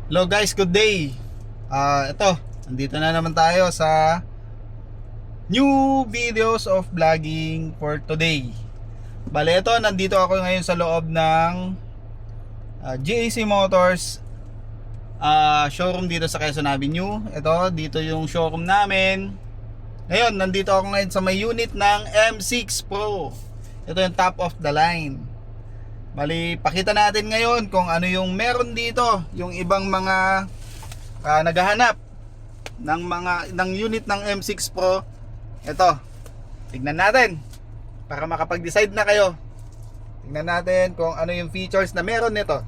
Hello guys, good day. Ito, nandito na naman tayo sa new videos of vlogging for today. Bale, ito, nandito ako ngayon sa loob ng GAC Motors showroom dito sa Quezon Avenue. Ito, dito yung showroom namin. Ngayon, nandito ako ngayon sa may unit ng M6 Pro. Ito yung top of the line. Bali, pakita natin ngayon kung ano yung meron dito. Yung ibang mga naghahanap ng unit ng M6 Pro. Ito, tignan natin para makapag-decide na kayo. Tignan natin kung ano yung features na meron nito.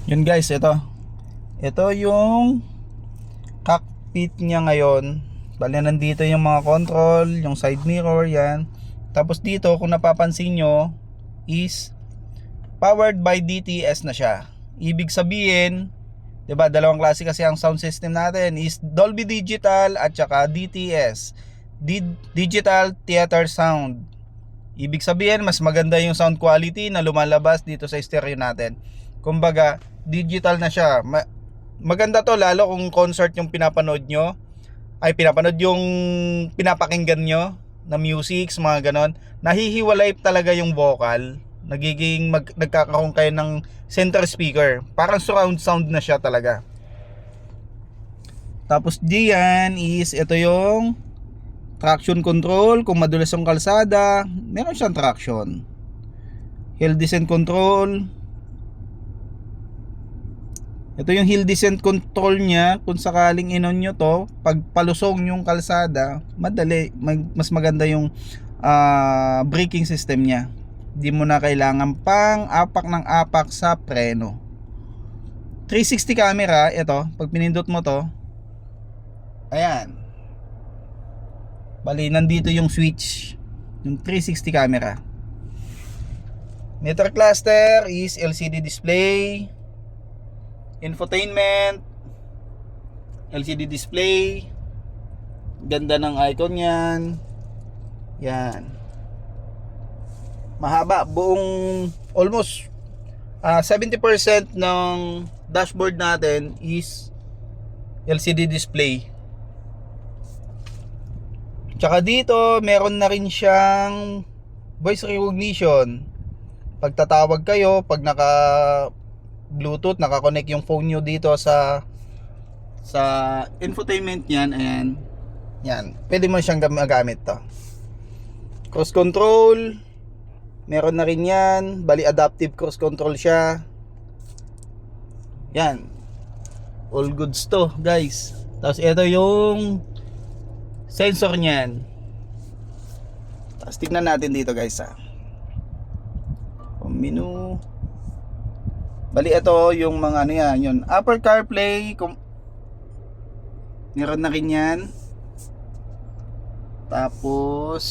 Yun guys, ito. Ito yung cockpit niya ngayon. Bali, nandito yung mga control, yung side mirror, yan. Tapos dito, kung napapansin nyo, is powered by DTS na siya. Ibig sabihin, 'di ba, dalawang klase kasi ang sound system natin, is Dolby Digital at saka DTS. Digital Theater Sound. Ibig sabihin, mas maganda yung sound quality na lumalabas dito sa stereo natin. Kumbaga, digital na siya. Maganda to lalo kung concert yung pinapanood nyo. Ay, pinapanood yung pinapakinggan nyo na music, mga ganon. Nahihiwalay talaga yung vocal. Nagkakaroon kayo ng center speaker. Parang surround sound na siya talaga. Tapos diyan is ito yung traction control. Kung madulas yung kalsada, meron siyang traction. Hill descent control. Ito yung hill descent control niya. Kung sakaling inon nyo to, pag palusong yung kalsada, madali, mas maganda yung braking system niya. Di mo na kailangan pang apak ng apak sa preno. 360 camera. Ito, pag pinindot mo to, ayan, bali nandito yung switch, yung 360 camera. Meter cluster is LCD display. Infotainment, LCD display. Ganda ng icon yan. Yan. Mahaba, buong almost 70% ng dashboard natin is LCD display. Tsaka dito meron na rin siyang voice recognition. Pag tatawag kayo, pag naka Bluetooth, naka-connect yung phone nyo dito sa infotainment niyan, ayan. Yan, pwede mo siyang magamit to. Cross control, meron na rin yan. Bali, adaptive cruise control siya. Yan, all goods to guys. Tapos ito yung sensor niyan. Tapos tignan natin dito guys menu. Bali, ito yung mga ano yan, yun, Apple CarPlay, meron na rin yan. Tapos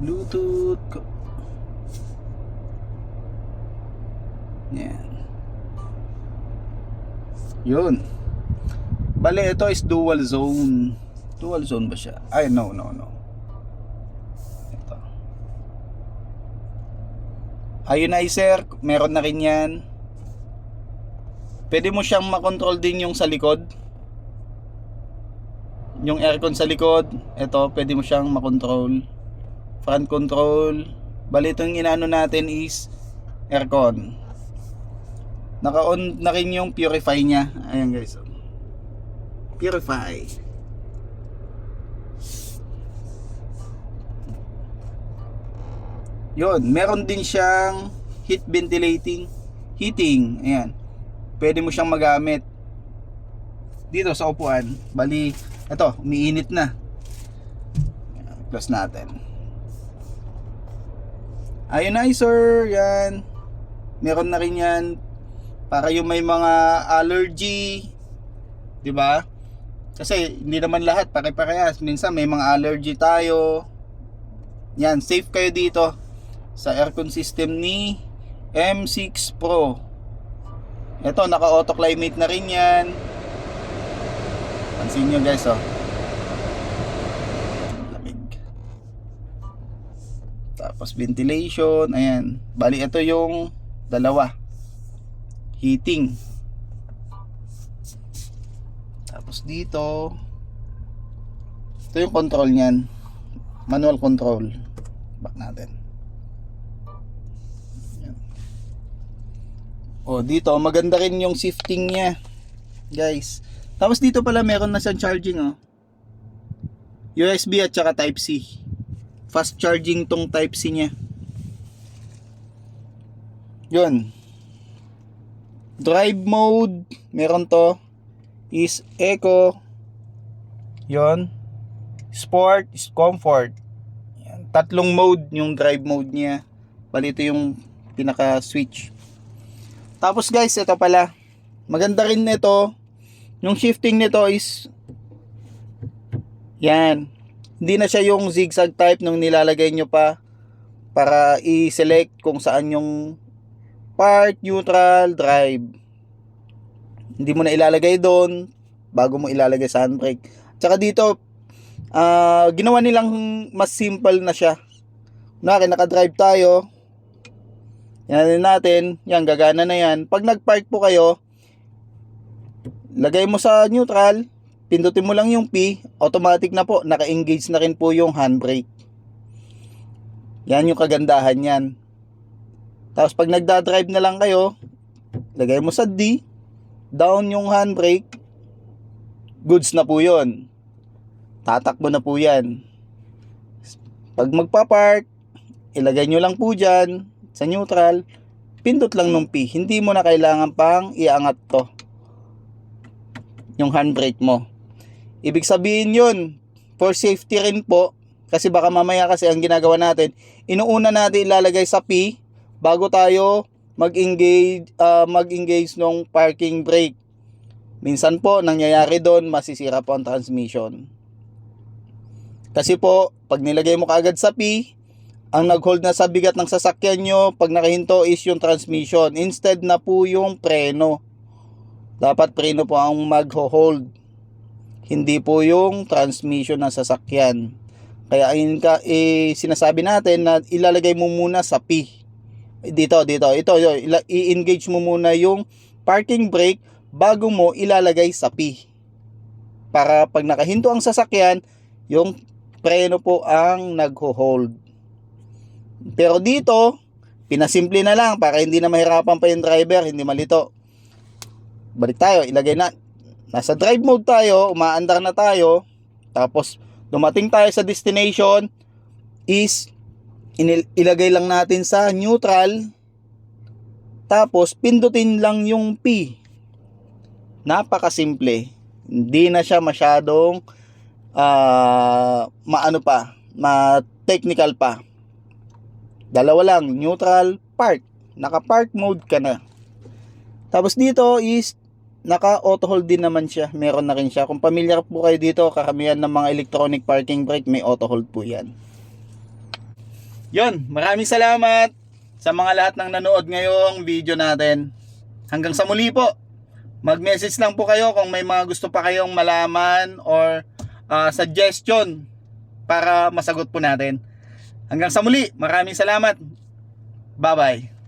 Bluetooth. Yan. Yun. Bale, ito is dual zone. Dual zone ba siya? Ay, no. Ito. Ionizer, meron na rin yan. Pwede mo siyang makontrol din yung sa likod. Yung aircon sa likod, ito, pwede mo siyang makontrol. Front control. Bali, itong inaano natin is aircon. Naka-on na rin yung purify niya. Ayan guys. Purify. Yun, meron din siyang heat ventilating, heating. Ayan. Pwede mo siyang magamit dito sa upuan. Bali, ito, umiinit na. Close natin. Ionizer, yan. Meron na rin yan para yung may mga allergy, 'di ba? Kasi hindi naman lahat pare-parehas. Minsan may mga allergy tayo. Yan, safe kayo dito sa aircon system ni M6 Pro. Ito, naka-auto climate na rin yan. Pansin nyo guys, oh. Lamig. Tapos ventilation, ayan. Bali, ito yung dalawa. Heating. Tapos dito, ito yung control niyan. Manual control. Back natin. Ayan. O, dito, maganda rin yung shifting niya. Guys. Tapos dito pala meron na siyang charging, oh. USB at saka Type-C. Fast charging tong Type-C niya. Yun. Drive mode, meron to is Eco. Yun. Sport, is Comfort. Yan. Tatlong mode yung drive mode niya. Bali ito yung pinaka switch. Tapos guys, ito pala. Maganda rin nito. Yung shifting nito is yan. Hindi na siya yung zigzag type nung nilalagay nyo pa para i-select kung saan yung park, neutral, drive. Hindi mo na ilalagay doon bago mo ilalagay sa handbrake. Tsaka dito, ginawa nilang mas simple na siya. Naka-drive tayo. Yan natin. Yan, gagana na yan. Pag nag-park po kayo, lagay mo sa neutral, pindutin mo lang yung P, automatic na po, naka-engage na rin po yung handbrake. Yan yung kagandahan yan. Tapos pag nagda-drive na lang kayo, lagay mo sa D, down yung handbrake, goods na po yun. Tatakbo na po yan. Pag magpa-park, ilagay nyo lang po dyan, sa neutral, pindot lang ng P. Hindi mo na kailangan pang iangat to, yung handbrake mo. Ibig sabihin yun, for safety rin po, kasi baka mamaya kasi ang ginagawa natin, inuuna natin ilalagay sa P, bago tayo mag-engage ng parking brake. Minsan po, nangyayari doon, masisira po ang transmission. Kasi po, pag nilagay mo kaagad sa P, ang nag-hold na sa bigat ng sasakyan nyo, pag nakahinto is yung transmission. Instead na po yung preno. Dapat preno po ang mag-hold. Hindi po yung transmission ng sasakyan. Kaya sinasabi natin na ilalagay mo muna sa P. Dito, ito, i-engage mo muna yung parking brake bago mo ilalagay sa P. Para pag nakahinto ang sasakyan, yung preno po ang nagho-hold. Pero dito, pinasimple na lang para hindi na mahirapan pa yung driver, hindi malito. Balik tayo, ilagay na. Nasa drive mode tayo, umaandar na tayo. Tapos, dumating tayo sa destination, is ilagay lang natin sa neutral, tapos pindutin lang yung P. Napakasimple. Hindi na siya masyadong technical pa. Dalawa lang, neutral, park. Naka-park mode ka na. Tapos dito is naka-auto hold din naman siya. Meron na rin siya. Kung familiar po kayo dito, karamihan ng mga electronic parking brake may auto hold po yan. Yun, maraming salamat sa mga lahat ng nanood ngayong video natin. Hanggang sa muli po. Mag-message lang po kayo kung may mga gusto pa kayong malaman or suggestion para masagot po natin. Hanggang sa muli, maraming salamat. Bye-bye.